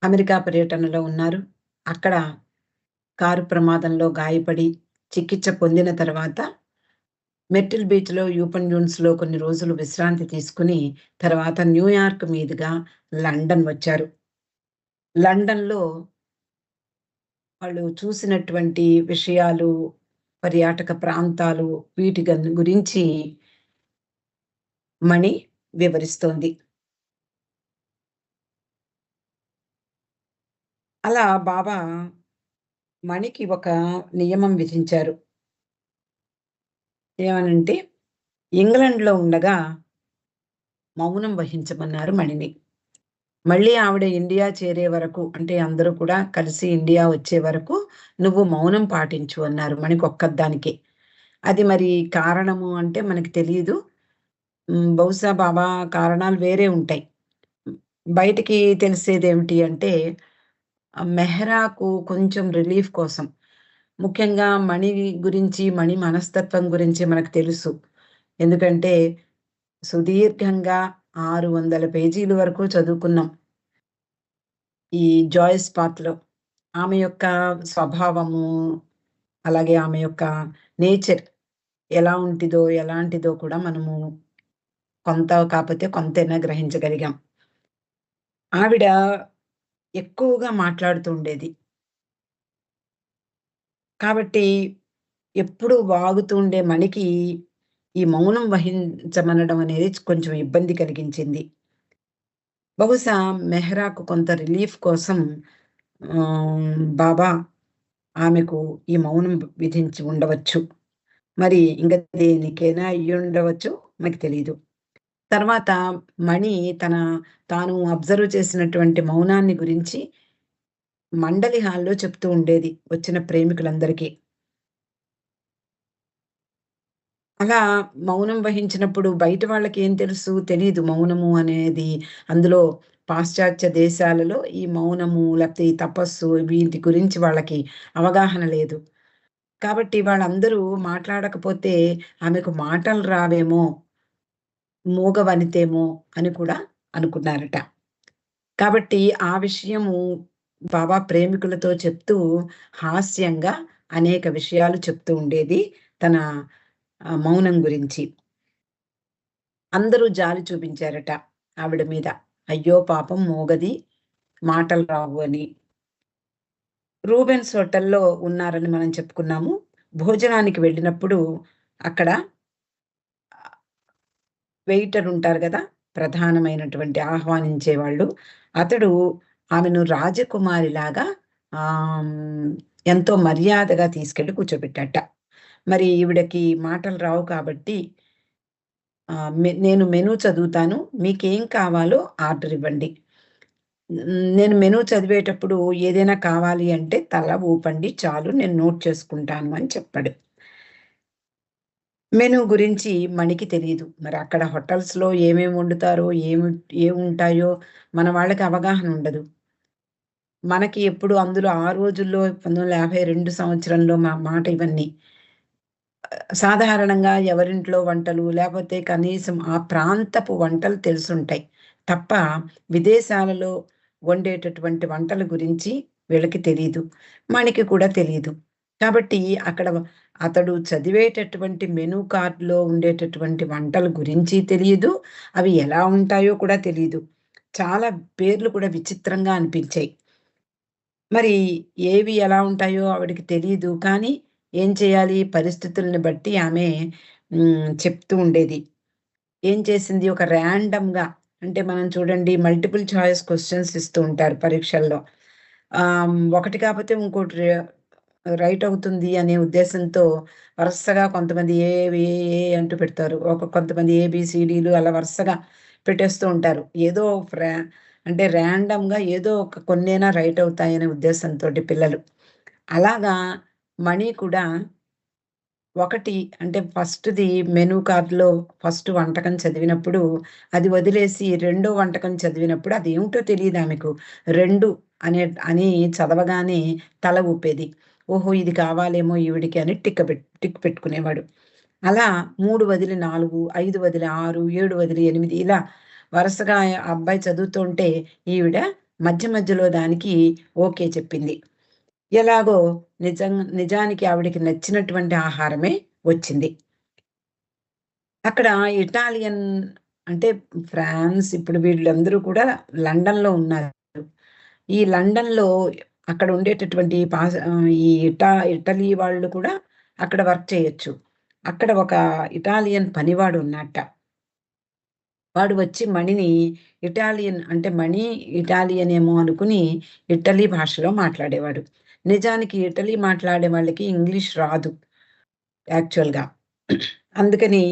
America పర్యటనలో ఉన్నారు. అక్కడ కారు ప్రమాదంలో గాయపడి చికిత్స పొందిన తర్వాత మెర్టిల్ బీచ్‌లో యూపన్ జూన్స్‌లో కొన్ని రోజులు విశ్రాంతి తీసుకొని తర్వాత న్యూయార్క్ మీదుగా లండన్ వచ్చారు. లండన్‌లో వాళ్ళు చూసినటువంటి విషయాలు, పర్యాటక ప్రాంతాలు వీటి గురించి మణి వివరిస్తోంది. అలా బాబా మణికి ఒక నియమం విధించారు. ఏమనంటే ఇంగ్లండ్‌లో ఉండగా మౌనం వహించమన్నారు మణిని. మళ్ళీ ఆవిడ ఇండియా చేరే వరకు అంటే అందరూ కూడా కలిసి ఇండియా వచ్చే వరకు నువ్వు మౌనం పాటించు అన్నారు మణికొక్కదానికే. అది మరి కారణము అంటే మనకి తెలీదు. బహుశా బాబా కారణాలు వేరే ఉంటాయి. హ్మ్. బయటికి తెలిసేదేమిటి అంటే మెహరాకు కొంచెం రిలీఫ్ కోసం. ముఖ్యంగా మణి గురించి, మణి మనస్తత్వం గురించి మనకు తెలుసు. ఎందుకంటే సుదీర్ఘంగా 600 పేజీల వరకు చదువుకున్నాం. ఈ 'జాయిస్ పాత్‌లో' ఆమె యొక్క స్వభావము, అలాగే ఆమె యొక్క నేచర్ ఎలా ఉంటిదో, ఎలాంటిదో కూడా మనము కొంత కాపోతే కొంతైనా గ్రహించగలిగాం. ఆవిడ ఎక్కువగా మాట్లాడుతూ ఉండేది. కాబట్టి ఎప్పుడూ వాగుతూ ఉండే మణికి ఈ మౌనం వహించమనడం అనేది కొంచెం ఇబ్బంది కలిగించింది. బహుశా మెహ్రాకు కొంత రిలీఫ్ కోసం బాబా ఆమెకు ఈ మౌనం విధించి ఉండవచ్చు. మరి ఇంక దేనికైనా అయ్యుండవచ్చు. మనకి తెలీదు. తర్వాత మణి తన తాను అబ్జర్వ్ చేసినటువంటి మౌనాన్ని గురించి మండలి హాల్‌లో చెప్తూ ఉండేది వచ్చిన ప్రేమికులందరికీ. అలా మౌనం వహించినప్పుడు బయట వాళ్ళకేం తెలుసు? తెలీదు మౌనము అనేది. అందులో పాశ్చాత్య దేశాలలో ఈ మౌనము లేకపోతే ఈ తపస్సు వీటి గురించి వాళ్ళకి అవగాహన లేదు. కాబట్టి వాళ్ళందరూ మాట్లాడకపోతే ఆమెకు మాటలు రావేమో, మూగవనితేమో అని కూడా అనుకున్నారట. కాబట్టి ఆ విషయము బాబా ప్రేమికులతో చెప్తూ హాస్యంగా అనేక విషయాలు చెప్తూ ఉండేది. తన మౌనం గురించి. అందరూ జాలి చూపించారట ఆవిడ మీద. అయ్యో! పాపం మూగది, మాటలు రావు అని. రూబెన్స్ హోటల్‌లో ఉన్నారని మనం చెప్పుకున్నాము. భోజనానికి వెళ్ళినప్పుడు అక్కడ వెయిటర్ ఉంటారు గదా! ప్రధానమైనటువంటి ఆహ్వానించేవాళ్ళు. అతడు ఆమెను రాజకుమారిలాగా ఆహ్, ఎంతో మర్యాదగా తీసుకెళ్ళి కూర్చోబెట్టాట. మరి ఈవిడకి మాటలు రావు కాబట్టి నేను మెనూ చదువుతాను. మీకేం కావాలో ఆర్డర్ ఇవ్వండి. నేను మెనూ చదివేటప్పుడు ఏదైనా కావాలి అంటే తల ఊపండి చాలు నేను నోట్ చేసుకుంటాను అని చెప్పాడు. మెనూ గురించి మణికి తెలీదు. మరి అక్కడ హోటల్స్‌లో ఏమేమి వండుతారో, ఏముంటాయో మన వాళ్ళకి అవగాహన ఉండదు. మనకి ఎప్పుడు అందులో ఆ రోజుల్లో 1952 సంవత్సరంలో మాట ఇవన్నీ. సాధారణంగా ఎవరింట్లో వంటలు లేపోతే కనీసం ఆ ప్రాంతపు వంటలు తెలిసుంటాయి. తప్ప విదేశాలలో వండేటటువంటి వంటల గురించి వీళ్ళకి తెలీదు. మనకి కూడా తెలీదు. కాబట్టి అక్కడ అతడు చదివేటటువంటి మెనూ కార్డ్‌లో ఉండేటటువంటి వంటల గురించి తెలియదు. అవి ఎలా ఉంటాయో కూడా తెలీదు. చాలా పేర్లు కూడా విచిత్రంగా అనిపించాయి. మరి ఏవి ఎలా ఉంటాయో ఆవిడకి తెలీదు. కానీ ఏం చేయాలి? పరిస్థితుల్ని బట్టి ఆమె చెప్తూ ఉండేది. ఏం చేసింది ఒక ర్యాండమ్‌గా అంటే మనం చూడండి మల్టిపుల్ చాయిస్ క్వెషన్స్ ఇస్తూ ఉంటారు పరీక్షల్లో. ఒకటి కాపోతే ఇంకోటి రైట్ అవుతుంది అనే ఉద్దేశంతో వరుసగా కొంతమంది అంటూ పెడతారు. కొంతమంది ఏబీసీడీలు అలా వరుసగా పెట్టేస్తూ ఉంటారు. ఏదో అంటే ర్యాండమ్‌గా ఏదో ఒక కొన్నైనా రైట్ అవుతాయనే ఉద్దేశంతోటి పిల్లలు. అలాగా మణి కూడా ఒకటి అంటే ఫస్ట్‌ది మెనూ కార్డ్‌లో ఫస్ట్ వంటకం చదివినప్పుడు, అది వదిలేసి రెండో వంటకం చదివినప్పుడు అదేమిటో తెలీదామెకు. 2 అని చదవగానే తల ఊపేది. ఓహో! ఇది కావాలేమో ఈవిడికి అని టిక్ పెట్టుకునేవాడు. అలా 3 వదిలి 4, 5 వదిలి 6, 7 వదిలి 8 ఇలా వరుసగా ఆ అబ్బాయి చదువుతుంటే ఈవిడ మధ్య మధ్యలో దానికి ఓకే చెప్పింది. ఎలాగో నిజానికి ఆవిడకి నచ్చినటువంటి ఆహారమే వచ్చింది. అక్కడ ఇటాలియన్ అంటే ఫ్రాన్స్ ఇప్పుడు వీళ్ళందరూ కూడా లండన్‌లో ఉన్నారు. ఈ లండన్‌లో అక్కడ ఉండేటటువంటి ఈ ఇటలీ వాళ్ళు కూడా అక్కడ వర్క్ చేయొచ్చు. అక్కడ ఒక ఇటాలియన్ పనివాడు ఉన్నట్ట. వాడు వచ్చి మణిని ఇటాలియన్ అంటే మణి ఇటాలియన్ ఏమో అనుకుని ఇటలీ భాషలో మాట్లాడేవాడు. నిజానికి ఇటలీ మాట్లాడే వాళ్ళకి ఇంగ్లీష్ రాదు యాక్చువల్‌గా. అందుకని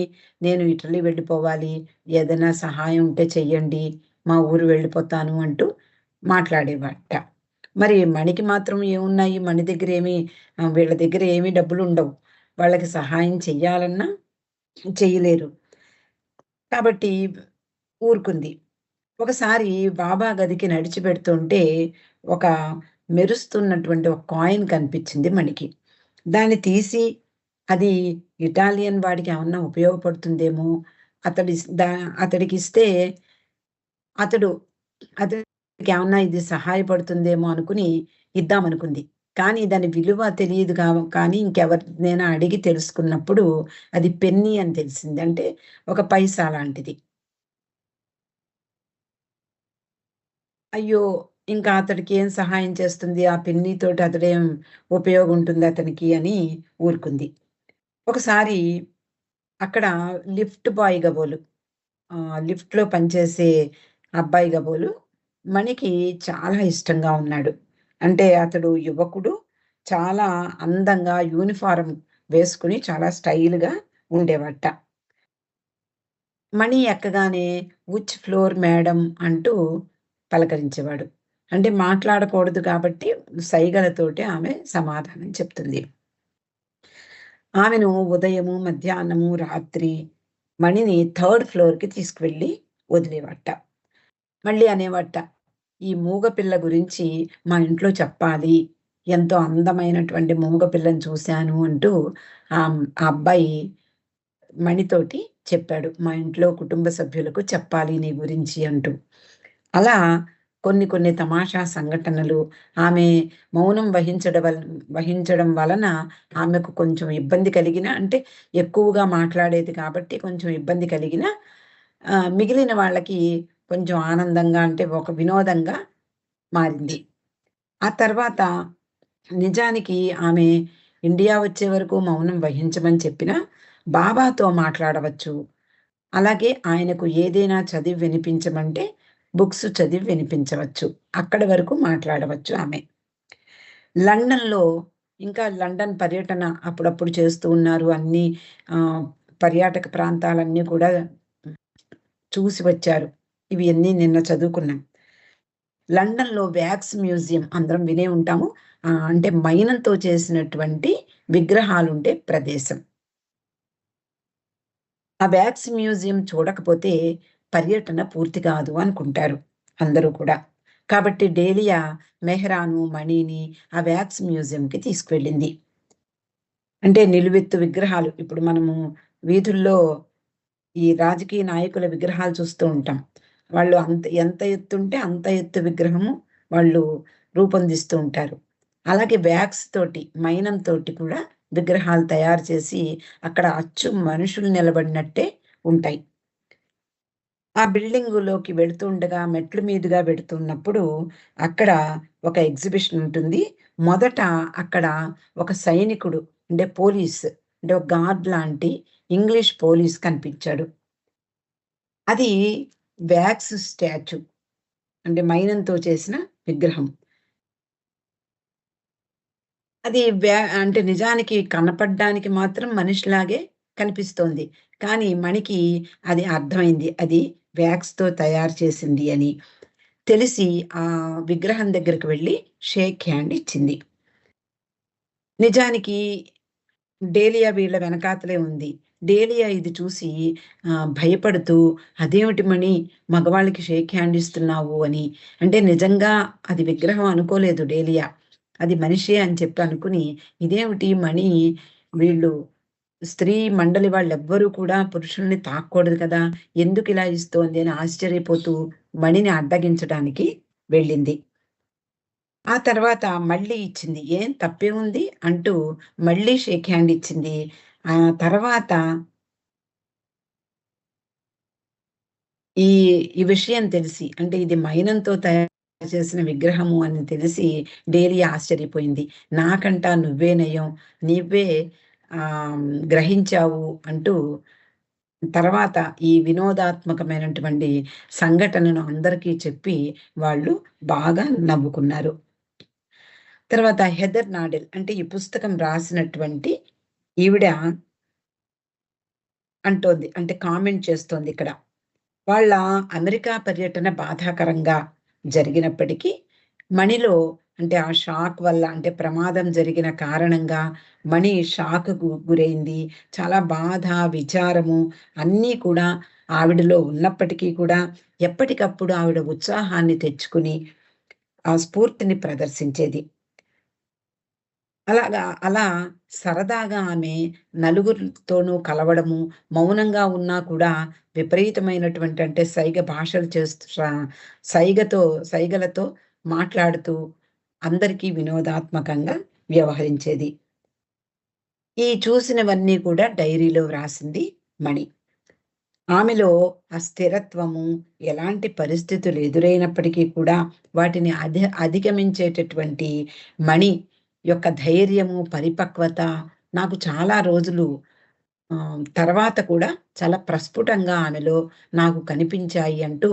నేను ఇటలీ వెళ్ళిపోవాలి. ఏదైనా సహాయం ఉంటే చెయ్యండి. మా ఊరు వెళ్ళిపోతాను అంటూ మాట్లాడేవాడట. మరి మణికి మాత్రం ఏమున్నాయి? మణి దగ్గర వీళ్ళ దగ్గర ఏమి డబ్బులుండవు. వాళ్ళకి సహాయం చెయ్యాలన్నా చెయ్యలేరు. కాబట్టి ఊరుకుంది. ఒకసారి బాబా గదికి నడిచిపెడుతుంటే ఒక మెరుస్తున్నటువంటి ఒక కాయిన్ కనిపించింది మణికి. దాన్ని తీసి అది ఇటాలియన్ వాడికి ఏమన్నా ఉపయోగపడుతుందేమో, అతడి స్ దా అతడికిస్తే అతడు అతడికేమన్నా ఇది సహాయపడుతుందేమో అనుకుని ఇద్దామనుకుంది. కానీ దాని విలువ తెలీదు కానీ ఇంకెవరినైనా అడిగి తెలుసుకున్నప్పుడు అది పెన్నీ అని తెలిసింది. అంటే ఒక పైసా లాంటిది. అయ్యో! ఇంకా అతడికి ఏం సహాయం చేస్తుంది? ఆ పెన్నీతోటి అతడేం ఉపయోగం ఉంటుంది అతనికి అని ఊరుకుంది. ఒకసారి అక్కడ లిఫ్ట్ బాయ్ గబోలు లిఫ్ట్‌లో పనిచేసే అబ్బాయి గబోలు మణికి చాలా ఇష్టంగా ఉన్నాడు. అంటే అతడు యువకుడు. చాలా అందంగా యూనిఫార్మ్ వేసుకొని చాలా స్టైల్‌గా ఉండేవాడట. మణి ఎక్కగానే "విచ్ ఫ్లోర్ మేడమ్" అంటూ పలకరించేవాడు. అంటే మాట్లాడకూడదు కాబట్టి సైగలతోటి ఆమె సమాధానం చెప్తుంది. ఆమెను ఉదయము, మధ్యాహ్నము, రాత్రి మణిని థర్డ్ ఫ్లోర్‌కి తీసుకువెళ్ళి వదిలేవాడట. మళ్ళీ అనేవాడట, "ఈ మూగ పిల్ల గురించి మా ఇంట్లో చెప్పాలి. ఎంతో అందమైనటువంటి మూగ పిల్లని చూశాను" అంటూ ఆ అబ్బాయి మణితోటి చెప్పాడు. "మా ఇంట్లో కుటుంబ సభ్యులకు చెప్పాలి నీ గురించి" అంటూ. అలా కొన్ని కొన్ని తమాషా సంఘటనలు ఆమె మౌనం వహించడం వలన ఆమెకు కొంచెం ఇబ్బంది కలిగినా అంటే ఎక్కువగా మాట్లాడేది కాబట్టి కొంచెం ఇబ్బంది కలిగినా మిగిలిన వాళ్ళకి కొంచెం ఆనందంగా అంటే ఒక వినోదంగా మారింది. ఆ తర్వాత నిజానికి ఆమె ఇండియా వచ్చే వరకు మౌనం వహించమని చెప్పినా బాబాతో మాట్లాడవచ్చు. అలాగే ఆయనకు ఏదైనా చదివి వినిపించమంటే బుక్స్ చదివి వినిపించవచ్చు. అక్కడి వరకు మాట్లాడవచ్చు ఆమె. లండన్‌లో ఇంకా లండన్ పర్యటన అప్పుడప్పుడు చేస్తూ ఉన్నారు. అన్నీ ఆహ్, పర్యాటక ప్రాంతాలన్నీ కూడా చూసి వచ్చారు. ఇవి అన్నీ నిన్న చదువుకున్నాం. లండన్‌లో వ్యాక్స్ మ్యూజియం అందరం వినే ఉంటాము. అంటే మైనంతో చేసినటువంటి విగ్రహాలుండే ప్రదేశం. ఆ వ్యాక్స్ మ్యూజియం చూడకపోతే పర్యటన పూర్తి కాదు అనుకుంటారు అందరూ కూడా. కాబట్టి డేలియా మెహ్రాను, మణిని ఆ వ్యాక్స్ మ్యూజియంకి తీసుకువెళ్ళింది. అంటే నిలువెత్తు విగ్రహాలు ఇప్పుడు మనము వీధుల్లో ఈ రాజకీయ నాయకుల విగ్రహాలు చూస్తూ ఉంటాం. వాళ్ళు ఎంత ఎత్తుంటే అంత ఎత్తు విగ్రహము వాళ్ళు రూపొందిస్తూ ఉంటారు. అలాగే వ్యాక్స్ తోటి, మైనంతోటి కూడా విగ్రహాలు తయారు చేసి అక్కడ అచ్చు మనుషులు నిలబడినట్టే ఉంటాయి. ఆ బిల్డింగులోకి వెళుతూ ఉండగా మెట్ల మీదుగా వెడుతున్నప్పుడు అక్కడ ఒక ఎగ్జిబిషన్ ఉంటుంది. మొదట అక్కడ ఒక సైనికుడు అంటే పోలీస్ అంటే ఒక గార్డ్ లాంటి ఇంగ్లీష్ పోలీస్ కనిపించాడు. అది వ్యాక్స్ స్టాచ్యూ అంటే మైనంతో చేసిన విగ్రహం. అది అంటే నిజానికి కనపడ్డానికి మాత్రం మనిషిలాగే కనిపిస్తోంది. కానీ మణికి అది అర్థమైంది. అది వ్యాక్స్‌తో తయారు చేసింది అని. తెలిసి ఆ విగ్రహం దగ్గరికి వెళ్లి షేక్ హ్యాండ్ ఇచ్చింది. నిజానికి డేలియా వీళ్ళ వెనకాతలే ఉంది. డేలియా ఇది చూసి భయపడుతూ "అదేమిటి మణి మగవాళ్ళకి షేక్ హ్యాండ్ ఇస్తున్నావు" అని. అంటే నిజంగా అది విగ్రహం అనుకోలేదు డేలియా. అది మనిషే అని చెప్పి అనుకుని, ఇదేమిటి మణి వీళ్ళు స్త్రీ మండలి వాళ్ళెవ్వరూ కూడా పురుషుల్ని తాకూడదు కదా! ఎందుకిలా ఇస్తోంది అని ఆశ్చర్యపోతూ మణిని అడ్డగించడానికి వెళ్ళింది. ఆ తర్వాత మళ్ళీ ఇచ్చింది. "ఏం తప్పేముంది" అంటూ మళ్ళీ షేక్ హ్యాండ్ ఇచ్చింది. తర్వాత ఈ ఈ విషయం తెలిసి అంటే ఇది మైనంతో తయారు చేసిన విగ్రహము అని తెలిసి డేలియా ఆశ్చర్యపోయింది. "నాకంట నువ్వే నయం. నువ్వే గ్రహించావు" అంటూ తర్వాత ఈ వినోదాత్మకమైనటువంటి సంఘటనను అందరికీ చెప్పి వాళ్ళు బాగా నవ్వుకున్నారు. తర్వాత హెదర్ నాడెల్ అంటే ఈ పుస్తకం రాసినటువంటి ఈవిడ అంటోంది. అంటే కామెంట్ చేస్తోందిక్కడ. వాళ్ళ అమెరికా పర్యటన బాధాకరంగా జరిగినప్పటికీ, మణిలో అంటే ఆ షాక్ వల్ల అంటే ప్రమాదం జరిగిన కారణంగా మణి షాక్‌కు గురైంది. చాలా బాధ, విచారము అన్నీ కూడా ఆవిడలో ఉన్నప్పటికీ కూడా ఎప్పటికప్పుడు ఆవిడ ఉత్సాహాన్ని తెచ్చుకుని, ఆ స్ఫూర్తిని ప్రదర్శించేది. అలా సరదాగా ఆమె నలుగురితోనూ కలవడము, మౌనంగా ఉన్నా కూడా విపరీతమైనటువంటి అంటే భాషలు చేస్తూ సైగతో సైగలతో మాట్లాడుతూ అందరికీ వినోదాత్మకంగా వ్యవహరించేది. ఈ చూసినవన్నీ కూడా డైరీలో వ్రాసింది మణి. ఆమెలో ఆ స్థిరత్వము, ఎలాంటి పరిస్థితులు ఎదురైనప్పటికీ కూడా వాటిని అధిగమించేటటువంటి మణి యొక్క ధైర్యము, పరిపక్వత నాకు చాలా రోజులు తర్వాత కూడా చాలా ప్రస్ఫుటంగా ఆమెలో నాకు కనిపించాయి అంటూ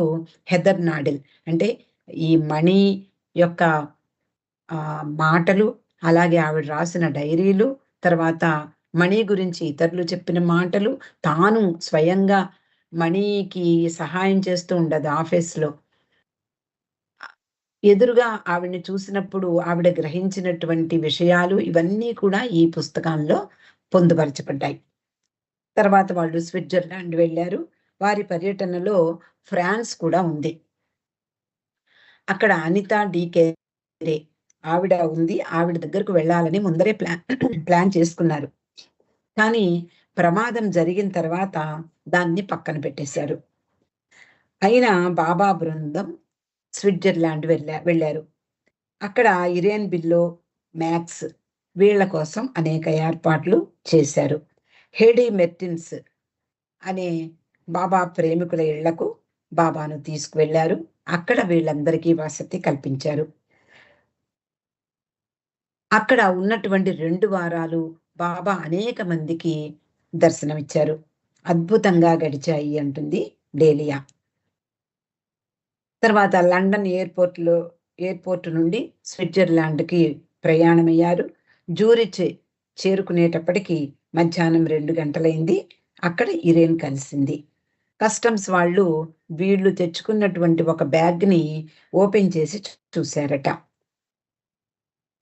హెదర్ నాడెల్ అంటే ఈ మణి యొక్క మాటలు, అలాగే ఆవిడ రాసిన డైరీలు, తర్వాత మణి గురించి ఇతరులు చెప్పిన మాటలు, తాను స్వయంగా మణికి సహాయం చేస్తూ ఉండేది ఆఫీస్‌లో. ఎదురుగా ఆవిడని చూసినప్పుడు ఆవిడ గ్రహించినటువంటి విషయాలు ఇవన్నీ కూడా ఈ పుస్తకంలో పొందుపరచబడ్డాయి. తర్వాత వాళ్ళు స్విట్జర్లాండ్ వెళ్లారు. వారి పర్యటనలో ఫ్రాన్స్ కూడా ఉంది. అక్కడ అనితా డి కేరే ఆవిడ ఉంది. ఆవిడ దగ్గరకు వెళ్ళాలని ముందరే ప్లాన్ చేసుకున్నారు. కానీ ప్రమాదం జరిగిన తర్వాత దాన్ని పక్కన పెట్టేశారు. అయినా బాబా బృందం స్విట్జర్లాండ్ వెళ్లారు. అక్కడ ఇరేన్ బిల్లో, మ్యాక్స్ వీళ్ళ కోసం అనేక ఏర్పాట్లు చేశారు. హేడీ మెర్టిన్స్ అనే బాబా ప్రేమికుల ఇళ్లకు బాబాను తీసుకువెళ్లారు. అక్కడ వీళ్ళందరికీ వసతి కల్పించారు. అక్కడ ఉన్నటువంటి 2 వారాలు బాబా అనేక మందికి దర్శనమిచ్చారు. అద్భుతంగా గడిచాయి అంటుంది డేలియా. తర్వాత లండన్ ఎయిర్‌పోర్ట్ నుండి స్విట్జర్లాండ్‌కి ప్రయాణమయ్యారు. జూరిచ్ చేరుకునేటప్పటికి మధ్యాహ్నం 2 గంటలైంది. అక్కడ ఇరేన్ కలిసింది. కస్టమ్స్ వాళ్ళు వీళ్ళు తెచ్చుకున్నటువంటి ఒక బ్యాగ్‌ని ఓపెన్ చేసి చూసారట.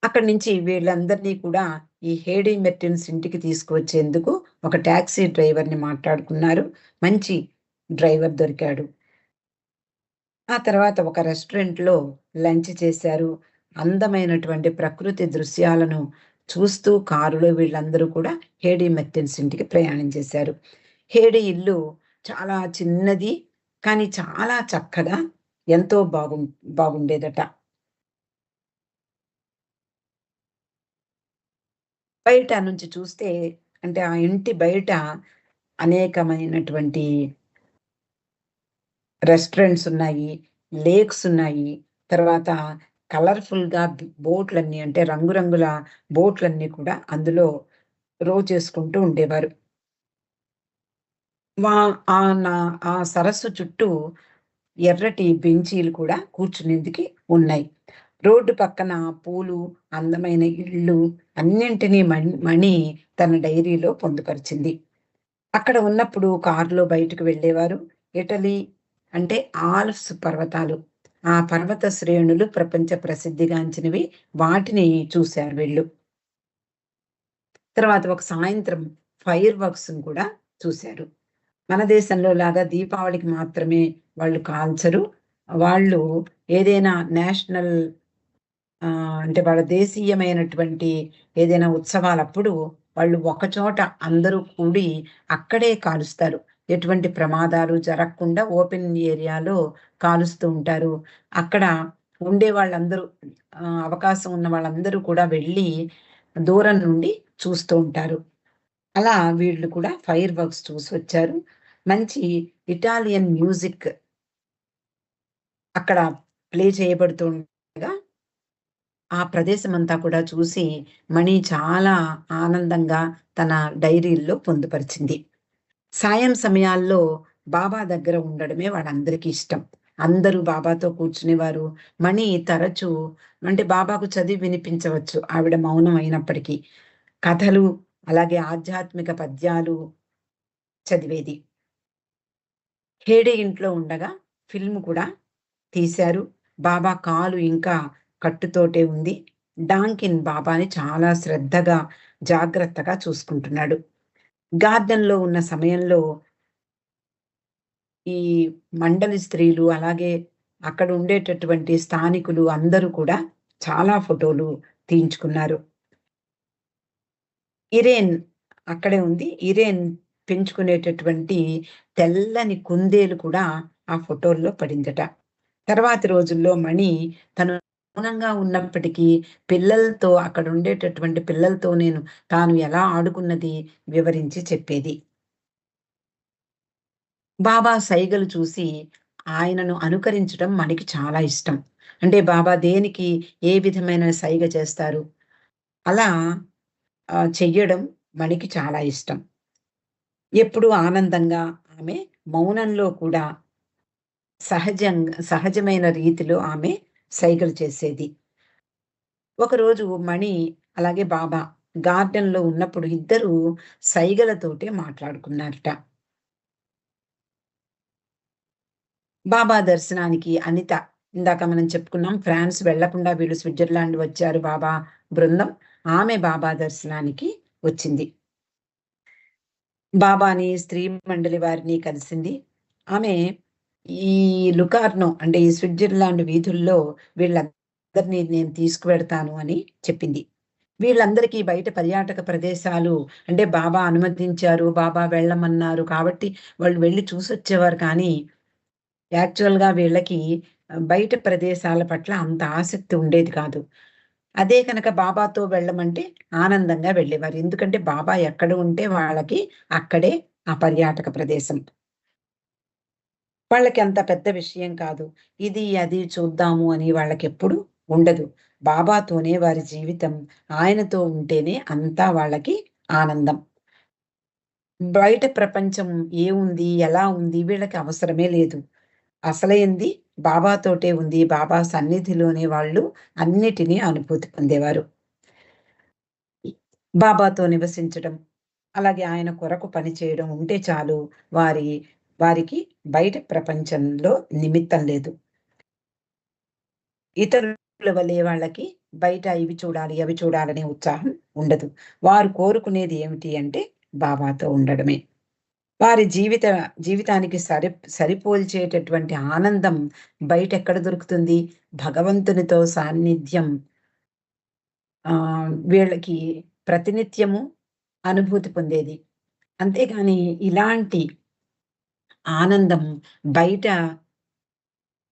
అక్కడి నుంచి వీళ్ళందరినీ కూడా ఈ హేడీ మెర్టిన్స్ ఇంటికి తీసుకువచ్చేందుకు ఒక టాక్సీ డ్రైవర్‌ని మాట్లాడుకున్నారు. మంచి డ్రైవర్ దొరికాడు. ఆ తర్వాత ఒక రెస్టారెంట్‌లో లంచ్ చేశారు. అందమైనటువంటి ప్రకృతి దృశ్యాలను చూస్తూ కారులో వీళ్ళందరూ కూడా హేడీ మెర్టిన్స్ ఇంటికి ప్రయాణం చేశారు. హేడీ ఇల్లు చాలా చిన్నది, కానీ చాలా చక్కగా ఎంతో బాగుండేదట. బయట నుంచి చూస్తే అంటే ఆ ఇంటి బయట అనేకమైనటువంటి రెస్టారెంట్స్ ఉన్నాయి, లేక్స్ ఉన్నాయి. తర్వాత కలర్‌ఫుల్‌గా బోట్‌లన్నీ అంటే రంగురంగుల బోట్‌లన్నీ కూడా అందులో చేసుకుంటూ ఉండేవారు. వా ఆ నా ఆ సరస్సు చుట్టూ ఎర్రటి బెంచీలు కూడా కూర్చునేందుకు ఉన్నాయి. రోడ్డు పక్కన పూలు, అందమైన ఇళ్ళు అన్నింటినీ మణి తన డైరీలో పొందుపరిచింది. అక్కడ ఉన్నప్పుడు కారులో బయటకు వెళ్ళేవారు. ఇటలీ అంటే ఆల్ప్స్ పర్వతాలు. ఆ పర్వత శ్రేణులు ప్రపంచ ప్రసిద్ధిగాంచినవి. వాటిని చూసారు వీళ్ళు. తర్వాత ఒక సాయంత్రం ఫైర్ వర్క్స్‌ని కూడా చూసారు. మన దేశంలో లాగా దీపావళికి మాత్రమే వాళ్ళు కాల్చరు. వాళ్ళు ఏదైనా నేషనల్ అంటే వాళ్ళ దేశీయమైనటువంటి ఏదైనా ఉత్సవాలప్పుడు వాళ్ళు ఒకచోట అందరూ కూడి అక్కడే కాలుస్తారు. ఎటువంటి ప్రమాదాలు జరగకుండా ఓపెన్ ఏరియాలో కాలుస్తూ ఉంటారు. అక్కడ ఉండే వాళ్ళందరూ అవకాశం ఉన్న వాళ్ళందరూ కూడా వెళ్ళి దూరం నుండి చూస్తూ ఉంటారు. అలా వీళ్ళు కూడా ఫైర్ వర్క్స్ చూసొచ్చారు. మంచి ఇటాలియన్ మ్యూజిక్ అక్కడ ప్లే చేయబడుతూ ఉండగా, ఆ ప్రదేశమంతా కూడా చూసి మణి చాలా ఆనందంగా తన డైరీల్లో పొందుపరిచింది. సాయం సమయాల్లో బాబా దగ్గర ఉండడమే వాళ్ళందరికీ ఇష్టం. అందరూ బాబాతో కూర్చునేవారు. మణి తరచూ అంటే బాబాకు చదివి వినిపించవచ్చు ఆవిడ మౌనం అయినప్పటికీ. కథలు, అలాగే ఆధ్యాత్మిక పద్యాలు చదివేది. హేడే ఇంట్లో ఉండగా ఫిల్మ్ కూడా తీశారు. బాబా కాలు ఇంకా కట్టుతోటే ఉంది. డాంకిన్ బాబాని చాలా శ్రద్ధగా, జాగ్రత్తగా చూసుకుంటున్నాడు. గార్డెన్‌లో ఉన్న సమయంలో ఈ మండలి స్త్రీలు, అలాగే అక్కడ ఉండేటటువంటి స్థానికులు అందరూ కూడా చాలా ఫోటోలు తీయించుకున్నారు. ఇరేన్ అక్కడే ఉంది. ఇరేన్ పెంచుకునేటటువంటి తెల్లని కుందేలు కూడా ఆ ఫోటోల్లో పడిందట. తర్వాతి రోజుల్లో మణి తను మౌనంగా ఉన్నప్పటికీ పిల్లలతో అక్కడుండేటటువంటి పిల్లలతో తాను ఎలా ఆడుకున్నది వివరించి చెప్పేది. బాబా సైగలు చూసి ఆయనను అనుకరించడం మనకి చాలా ఇష్టం. అంటే బాబా దేనికి ఏ విధమైన సైగ చేస్తారు, అలా చెయ్యడం మనకి చాలా ఇష్టం. ఎప్పుడూ ఆనందంగా ఆమె మౌనంలో కూడా సహజమైన రీతిలో ఆమె సైగలు చేసేది. ఒకరోజు మణి అలాగే బాబా గార్డెన్‌లో ఉన్నప్పుడు ఇద్దరూ సైగలతోటే మాట్లాడుకున్నారట. బాబా దర్శనానికి అనిత, ఇందాక మనం చెప్పుకున్నాం ఫ్రాన్స్ వెళ్ళకుండా వీళ్ళు స్విట్జర్లాండ్ వచ్చారు బాబా బృందం. ఆమె బాబా దర్శనానికి వచ్చింది. బాబాని, స్త్రీ మండలి వారిని కలిసింది. ఆమె ఈ లుకార్నో అంటే ఈ స్విట్జర్లాండ్ వీధుల్లో వీళ్ళందరిని నేను తీసుకువెడతాను అని చెప్పింది. వీళ్ళందరికీ బయట పర్యాటక ప్రదేశాలు అంటే బాబా అనుమతించారు, బాబా వెళ్ళమన్నారు కాబట్టి వాళ్ళు వెళ్లి చూసొచ్చేవారు కానీ యాక్చువల్‌గా వీళ్ళకి బయట ప్రదేశాల పట్ల అంత ఆసక్తి ఉండేది కాదు. అదే కనుక బాబాతో వెళ్ళమంటే ఆనందంగా వెళ్ళేవారు. ఎందుకంటే బాబా ఎక్కడ ఉంటే వాళ్ళకి అక్కడే ఆ పర్యాటక ప్రదేశం. వాళ్ళకి అంత పెద్ద విషయం కాదు. ఇది, అది చూద్దాము అని వాళ్ళకెప్పుడు ఉండదు. బాబాతోనే వారి జీవితం. ఆయనతో ఉంటేనే అంతా వాళ్ళకి ఆనందం. బయట ప్రపంచం ఏముంది? ఎలా ఉంది? వీళ్ళకి అవసరమే లేదు. అసలైంది బాబాతోటే ఉంది. బాబా సన్నిధిలోనే వాళ్ళు అన్నిటిని అనుభూతి పొందేవారు. బాబాతో నివసించడం, అలాగే ఆయన కొరకు పని చేయడం ఉంటే చాలు. వారి వారికి బయట ప్రపంచంలో నిమిత్తం లేదు. ఇతరుల వలె వాళ్ళకి బయట ఇవి చూడాలి, అవి చూడాలనే ఉత్సాహం ఉండదు. వారు కోరుకునేది ఏమిటి అంటే బాబాతో ఉండడమే. వారి జీవితానికి సరిపోల్చేటటువంటి ఆనందం బయటెక్కడ దొరుకుతుంది? భగవంతునితో సాన్నిధ్యం వీళ్ళకి ప్రతినిత్యము అనుభూతి పొందేది. అంతేగాని ఇలాంటి ఆనందం బయట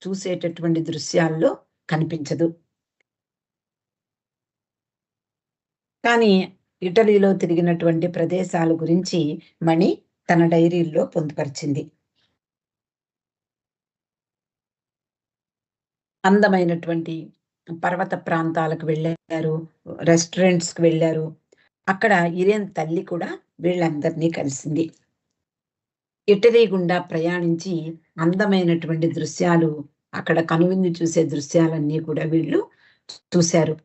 చూసేటటువంటి దృశ్యాల్లో కనిపించదు. కానీ ఇటలీలో తిరిగినటువంటి ప్రదేశాల గురించి మణి తన డైరీల్లో పొందుపరిచింది. అందమైనటువంటి పర్వత ప్రాంతాలకు వెళ్ళారు. రెస్టారెంట్స్‌కి వెళ్ళారు. అక్కడ ఇరేన్ తల్లి కూడా వీళ్ళందరినీ కలిసింది. ఇటలీ గుండా ప్రయాణించి అందమైనటువంటి దృశ్యాలు, అక్కడ కనువిందు చూసే దృశ్యాలన్నీ కూడా వీళ్ళు చూశారు.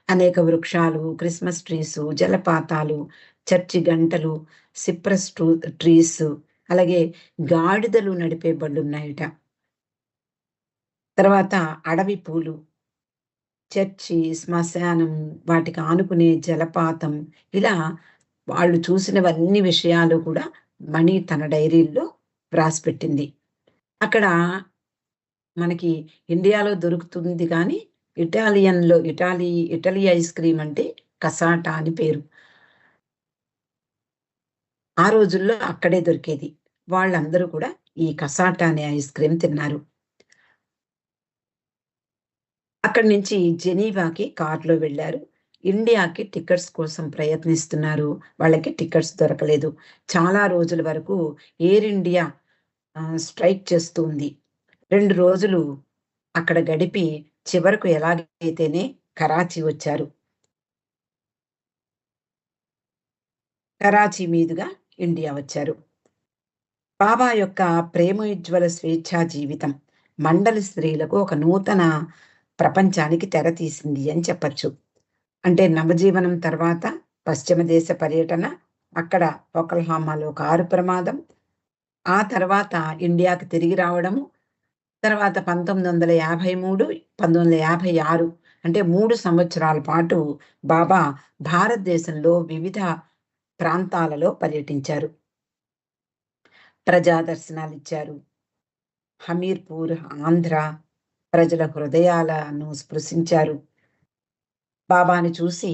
అనేక వృక్షాలు, క్రిస్మస్ ట్రీసు, జలపాతాలు, చర్చి గంటలు, సిప్రస్ ట్రీస్, అలాగే గాడిదలు నడిపే బళ్ళున్నాయట. తర్వాత అడవి పూలు, చర్చి, శ్మశానం, వాటికి ఆనుకునే జలపాతం, ఇలా వాళ్ళు చూసినవన్నీ విషయాలు కూడా మణి తన డైరీల్లో వ్రాసిపెట్టింది. అక్కడ మనకి ఇండియాలో దొరుకుతుంది కానీ, ఇటాలీ ఐస్ క్రీమ్ అంటే కసాటా అని పేరు. ఆ రోజుల్లో అక్కడే దొరికేది. వాళ్ళందరూ కూడా ఈ కసాటా అనే ఐస్ క్రీమ్ తిన్నారు. అక్కడి నుంచి జెనీవాకి కార్‌లో వెళ్లారు. ఇండియాకి టికెట్స్ కోసం ప్రయత్నిస్తున్నారు. వాళ్ళకి టికెట్స్ దొరకలేదు. చాలా రోజుల వరకు ఎయిర్ ఇండియా స్ట్రైక్ చేస్తూ ఉంది. 2 రోజులు అక్కడ గడిపి చివరకు ఎలాగైతేనే కరాచీ వచ్చారు. కరాచీ మీదుగా ఇండియా వచ్చారు. బాబా యొక్క ప్రేమోజ్వల స్వేచ్ఛా జీవితం మండలి స్త్రీలకు ఒక నూతన ప్రపంచానికి తెర తీసింది అని చెప్పచ్చు. అంటే నవజీవనం తర్వాత పశ్చిమ దేశ పర్యటన, అక్కడ ఒక్లహామాలో కారు ప్రమాదం, ఆ తర్వాత ఇండియాకి తిరిగి రావడము, తర్వాత 1953, 1956 అంటే 3 సంవత్సరాల పాటు బాబా భారతదేశంలో వివిధ ప్రాంతాలలో పర్యటించారు. ప్రజా దర్శనాలిచ్చారు. హమీర్పూర్, ఆంధ్ర ప్రజల హృదయాలను స్పృశించారు. బాబాని చూసి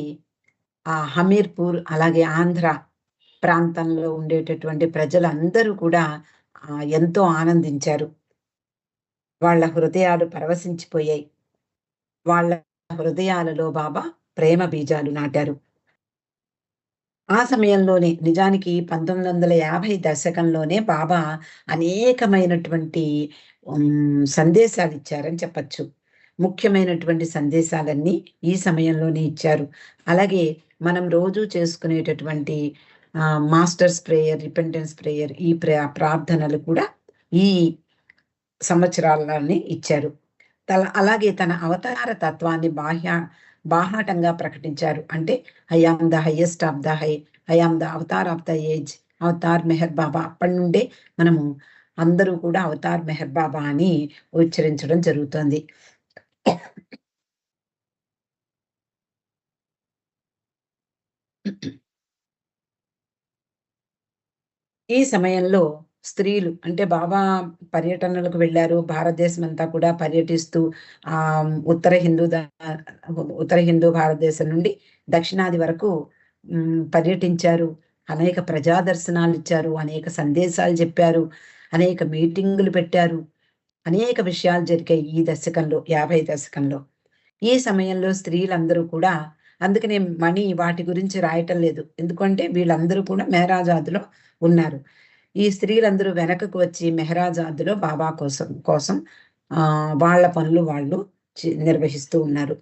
హమీర్పూర్ అలాగే ఆంధ్ర ప్రాంతంలో ఉండేటటువంటి ప్రజలందరూ కూడా ఎంతో ఆనందించారు. వాళ్ళ హృదయాలు పరవశించిపోయాయి. వాళ్ళ హృదయాలలో బాబా ప్రేమ బీజాలు నాటారు. ఆ సమయంలోనే నిజానికి 1950 దశకంలోనే బాబా అనేకమైనటువంటి సందేశాలిచ్చారని చెప్పచ్చు. ముఖ్యమైనటువంటి సందేశాలన్నీ ఈ సమయంలోనే ఇచ్చారు. అలాగే మనం రోజూ చేసుకునేటటువంటి మాస్టర్స్ ప్రేయర్, రిపెంటెన్స్ ప్రేయర్ ఈ ప్రార్థనలు కూడా ఈ సంవత్సరాల్లోనే ఇచ్చారు. అలాగే తన అవతార తత్వాన్ని బాహాటంగా ప్రకటించారు. అంటే I am the highest of the high, I am the avatar of the age, Avatar Meher Baba. అప్పటి నుండే మనము అందరూ కూడా అవతార్ మెహర్ బాబా అని ఉచ్చరించడం జరుగుతోంది. ఈ సమయంలో స్త్రీలు అంటే బాబా పర్యటనలకు వెళ్లారు. భారతదేశం అంతా కూడా పర్యటిస్తూ ఉత్తర ఉత్తర హిందూ భారతదేశం నుండి దక్షిణాది వరకు పర్యటించారు. అనేక ప్రజా దర్శనాలిచ్చారు. అనేక సందేశాలు చెప్పారు. అనేక మీటింగులు పెట్టారు. అనేక విషయాలు జరిగాయి ఈ దశకంలో, 50 దశకంలో. ఈ సమయంలో స్త్రీలందరూ కూడా అందుకనే మణి వాటి గురించి రాయటం లేదు. ఎందుకంటే వీళ్ళందరూ కూడా మెహరాజాద్‌లో ఉన్నారు. ఈ స్త్రీలందరూ వెనకకు వచ్చి మెహరాజాద్‌లో బాబా కోసం వాళ్ళ పనులు వాళ్ళు నిర్వహిస్తూ ఉన్నారు.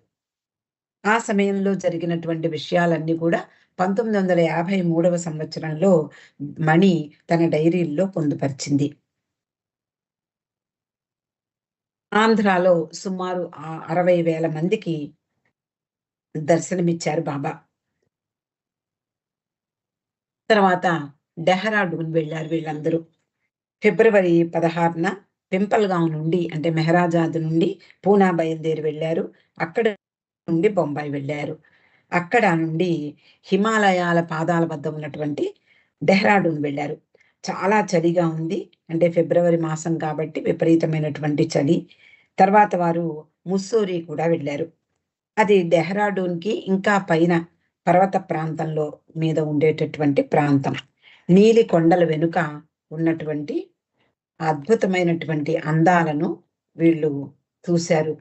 ఆ సమయంలో జరిగినటువంటి విషయాలన్నీ కూడా 1953వ సంవత్సరంలో మణి తన డైరీల్లో పొందుపరిచింది. ఆంధ్రాలో సుమారు 60,000 మందికి దర్శనమిచ్చారు బాబా. తర్వాత డెహ్రాడూన్ వెళ్లారు వీళ్ళందరూ. ఫిబ్రవరి 16న పింపల్గాం నుండి అంటే మెహరాజాద్ నుండి పూనా బయలుదేరి వెళ్లారు. అక్కడ నుండి బొంబాయి వెళ్లారు. అక్కడ నుండి హిమాలయాల పాదాల వద్ద ఉన్నటువంటి డెహ్రాడూన్ వెళ్లారు. చాలా చలిగా ఉంది. అంటే ఫిబ్రవరి మాసం కాబట్టి విపరీతమైనటువంటి చలి. తర్వాత వారు ముస్సోరీ కూడా వెళ్లారు. అది డెహ్రాడూన్‌కి ఇంకా పైన పర్వత ప్రాంతంలో మీద ఉండేటటువంటి ప్రాంతం. నీలి కొండల వెనుక ఉన్నటువంటి అద్భుతమైనటువంటి అందాలను వీళ్ళు చూశారు.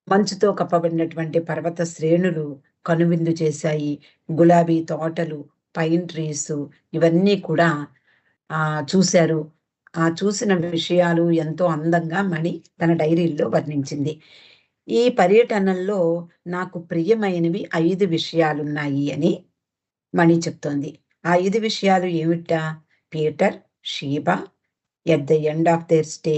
మంచుతో కప్పబడినటువంటి పర్వత శ్రేణులు కనువిందు చేశాయి. గులాబీ తోటలు, పైన్ ట్రీసు ఇవన్నీ కూడా చూశారు. ఆ చూసిన విషయాలు ఎంతో అందంగా మణి తన డైరీల్లో వర్ణించింది. ఈ పర్యటనల్లో నాకు ప్రియమైనవి 5 విషయాలున్నాయి అని మణి చెప్తోంది. ఆ 5 విషయాలు ఏమిటా? Peter, Sheba, at the end of their stay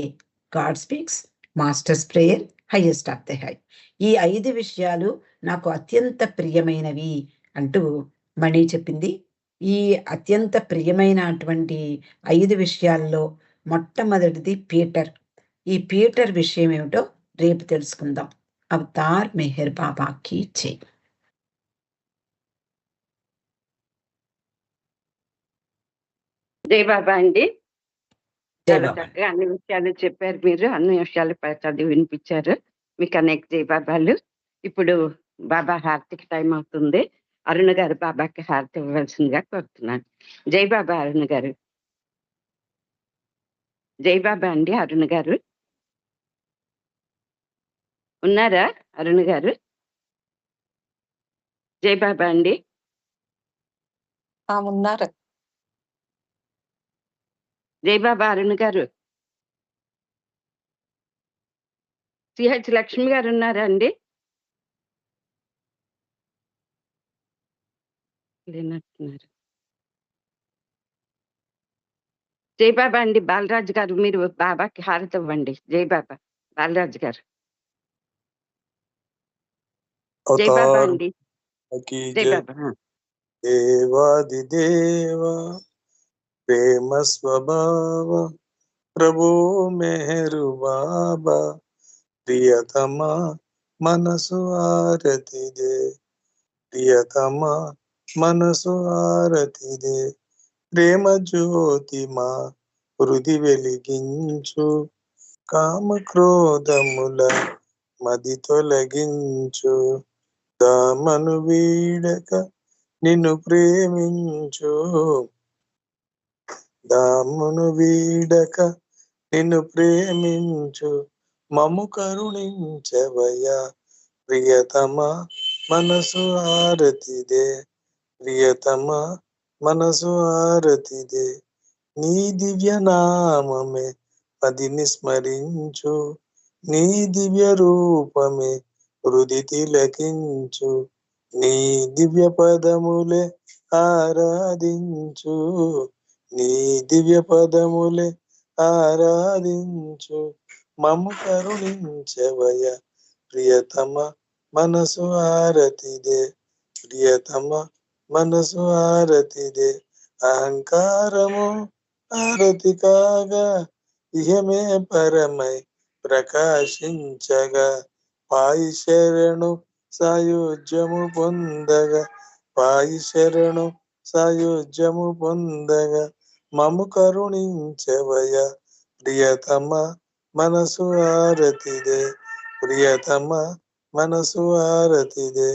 God speaks, master's prayer, highest of the high. ఈ 5 విషయాలు నాకు అత్యంత ప్రియమైనవి అంటూ మణి చెప్పింది. ఈ అత్యంత ప్రియమైనటువంటి 5 విషయాల్లో మొట్టమొదటిది పీటర్. ఈ పీటర్ విషయం ఏమిటో రేపు తెలుసుకుందాం. అవతార్ మెహర్ బాబాకి జై. జై బాబా అండి. జై చాలా బాబా. చక్కగా అన్ని విషయాలు చెప్పారు మీరు. అన్ని విషయాలు చదివి వినిపించారు. మీకు అనేక జై బాబాలు. ఇప్పుడు బాబా హారతికి టైం అవుతుంది. అరుణ గారు బాబాకి హారతి ఇవ్వవలసిందిగా కోరుతున్నాను. జై బాబా అరుణ గారు. జయబాబా అండి అరుణ్ గారు ఉన్నారా? అరుణ్ గారు జయబాబా అండి ఉన్నారు. జయబాబా అరుణ్ గారు సిహెచ్ లక్ష్మి గారు ఉన్నారా అండి? లేనట్టున్నారు. జయబాబా అండి బాలరాజు గారు మీరు బాబాకి హారతి ఇవ్వండి. జయబాబా బాలరాజు గారు జయబాబా అవతార్ అండి की जय। జయబాబా देवादिदेव प्रेम स्वभाव प्रभु मेहरु बाबा प्रियतमा मनसु आरति दे प्रियतमा మనసు ఆరతిదే ప్రేమ జ్యోతి మా హృది వెలిగించు కామ క్రోధముల మది తొలగించు దామను వీడక నిన్ను ప్రేమించు దామును వీడక నిన్ను ప్రేమించు మము కరుణించవయ్యా ప్రియతమా మనసు ఆరతిదే ప్రియతమా మనసు ఆరతిదే నీ దివ్య నామమే పదిని స్మరించు నీ దివ్య రూపమే హృది తిలకించు నీ దివ్య పదములే ఆరాధించు నీ దివ్య పదములే ఆరాధించు మము కరుణించవయ ప్రియతమ మనసు ఆరతిదే ప్రియతమ మనసు ఆరతిదే అహంకారము ఆరతి కాగా ఇహమే పరమై ప్రకాశించగా పాయి శరణు సాయుజ్యము పొందగా పాయి శరణు సాయుజ్యము పొందగా మము కరుణించవయ ప్రియతమ మనసు ఆరతిదే ప్రియతమ మనసు ఆరతిదే